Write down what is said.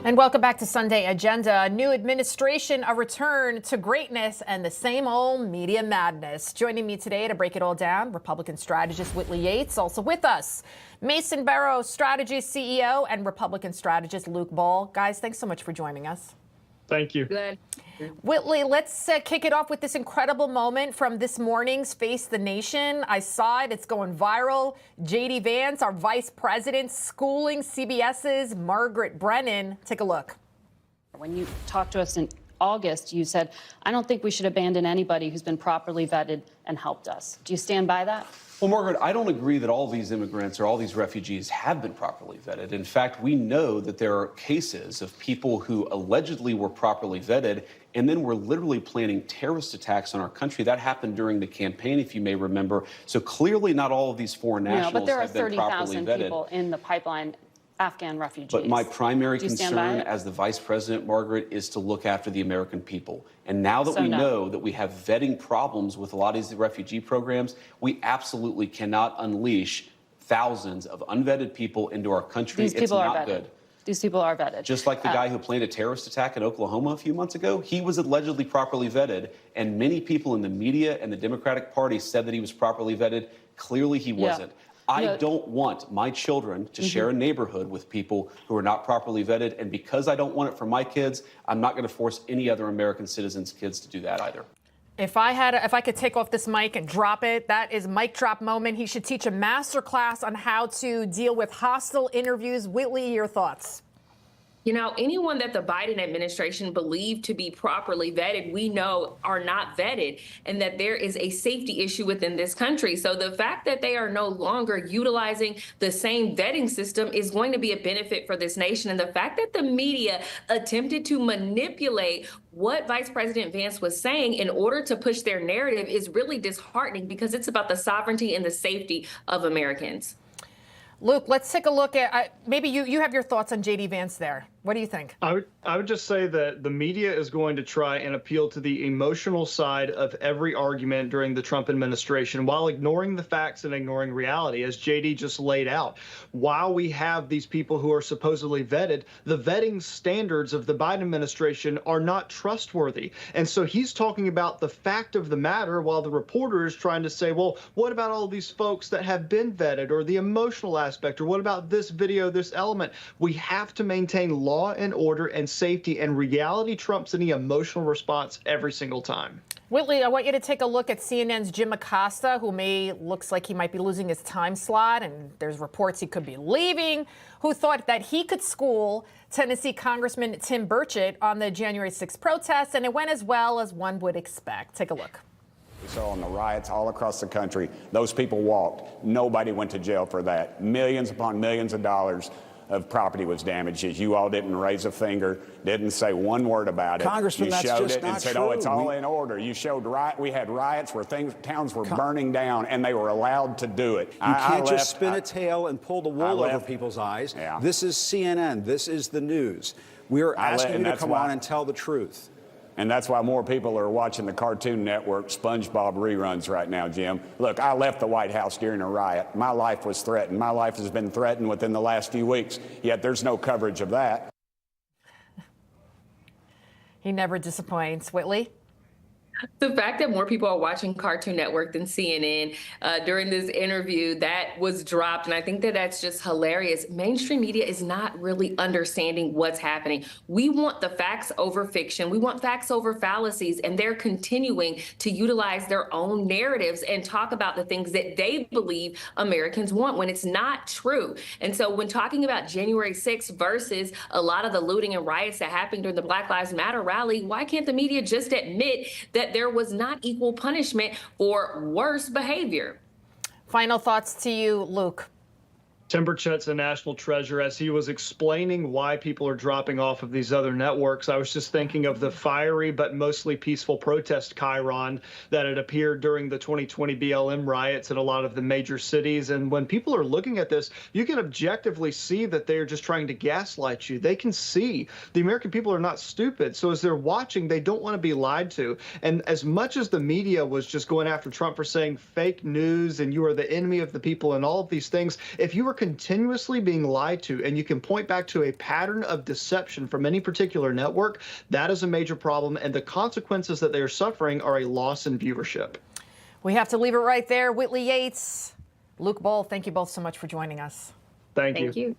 And welcome back to Sunday Agenda. A new administration, a return to greatness, and the same old media madness. Joining me today to break it all down, Republican strategist Whitley Yates. Also with us, Mason Barrow, Strategy CEO, and Republican strategist Luke Ball. Guys, thanks so much for joining us. Thank you. Good. Whitley, let's kick it off with this incredible moment from this morning's Face the Nation. I saw it. It's going viral. J.D. Vance, our vice president, schooling CBS's Margaret Brennan. Take a look. When you talked to us in August, you said, I don't think we should abandon anybody who's been properly vetted and helped us. Do you stand by that? Well, Margaret, I don't agree that all these immigrants or all these refugees have been properly vetted. In fact, we know that there are cases of people who allegedly were properly vetted and then were literally planning terrorist attacks on our country. That happened during the campaign, if you may remember. So clearly not all of these foreign nationals but there are have been properly 30,000 vetted. people in the pipeline, Afghan refugees. But my primary Do you stand concern by it? as the vice president, Margaret, is to look after the American people. And now that we know that we have vetting problems with a lot of these refugee programs, we absolutely cannot unleash thousands of unvetted people into our country. These people it's not are vetted. good. These people are vetted. Just like the guy who planned a terrorist attack in Oklahoma a few months ago, he was allegedly properly vetted, and many people in the media and the Democratic Party said that he was properly vetted. Clearly he wasn't. I don't want my children to share a neighborhood with people who are not properly vetted, and because I don't want it for my kids, I'm not going to force any other American citizens' kids to do that either. If I could take off this mic and drop it, that is mic drop moment. He should teach a master class on how to deal with hostile interviews. Whitley, your thoughts? You know, anyone that the Biden administration believed to be properly vetted, we know are not vetted, and that there is a safety issue within this country. So the fact that they are no longer utilizing the same vetting system is going to be a benefit for this nation. And the fact that the media attempted to manipulate what Vice President Vance was saying in order to push their narrative is really disheartening, because it's about the sovereignty and the safety of Americans. Luke, let's take a look at, maybe you have your thoughts on J.D. Vance there. What do you think? I would just say that the media is going to try and appeal to the emotional side of every argument during the Trump administration while ignoring the facts and ignoring reality, as JD just laid out. While we have these people who are supposedly vetted, the vetting standards of the Biden administration are not trustworthy. And so he's talking about the fact of the matter while the reporter is trying to say, well, what about all these folks that have been vetted, or the emotional aspect, or what about this video, this element? We have to maintain law and order and safety, and reality trumps any emotional response every single time. Whitley, I want you to take a look at CNN's Jim Acosta, who looks like he might be losing his time slot, and there's reports he could be leaving, who thought that he could school Tennessee Congressman Tim Burchett on the January 6th protests, and it went as well as one would expect. Take a look. We saw in the riots all across the country, those people walked. Nobody went to jail for that. Millions upon millions of dollars of property was damaged. You all didn't raise a finger, didn't say one word about it. Congressman, you that's showed just it not and said, true. oh, it's all in order. You showed we had riots where towns were burning down, and they were allowed to do it. You can't just spin a tale and pull the wool over people's eyes. Yeah. This is CNN. This is the news. We are asking you to come on and tell the truth. And that's why more people are watching the Cartoon Network SpongeBob reruns right now, Jim. Look, I left the White House during a riot. My life was threatened. My life has been threatened within the last few weeks, yet there's no coverage of that. He never disappoints. Whitley? The fact that more people are watching Cartoon Network than CNN during this interview, that was dropped. And I think that that's just hilarious. Mainstream media is not really understanding what's happening. We want the facts over fiction. We want facts over fallacies. And they're continuing to utilize their own narratives and talk about the things that they believe Americans want when it's not true. And so when talking about January 6th versus a lot of the looting and riots that happened during the Black Lives Matter rally, why can't the media just admit that there was not equal punishment for worse behavior? Final thoughts to you, Luke. Tim Burchett's a national treasure. As he was explaining why people are dropping off of these other networks, I was just thinking of the fiery but mostly peaceful protest chyron that had appeared during the 2020 BLM riots in a lot of the major cities. And when people are looking at this, you can objectively see that they are just trying to gaslight you. They can see the American people are not stupid. So as they're watching, they don't want to be lied to. And as much as the media was just going after Trump for saying fake news and you are the enemy of the people and all of these things, if you were continuously being lied to and you can point back to a pattern of deception from any particular network, that is a major problem. And the consequences that they are suffering are a loss in viewership. We have to leave it right there. Whitley Yates, Luke Bull, thank you both so much for joining us. Thank you. Thank you.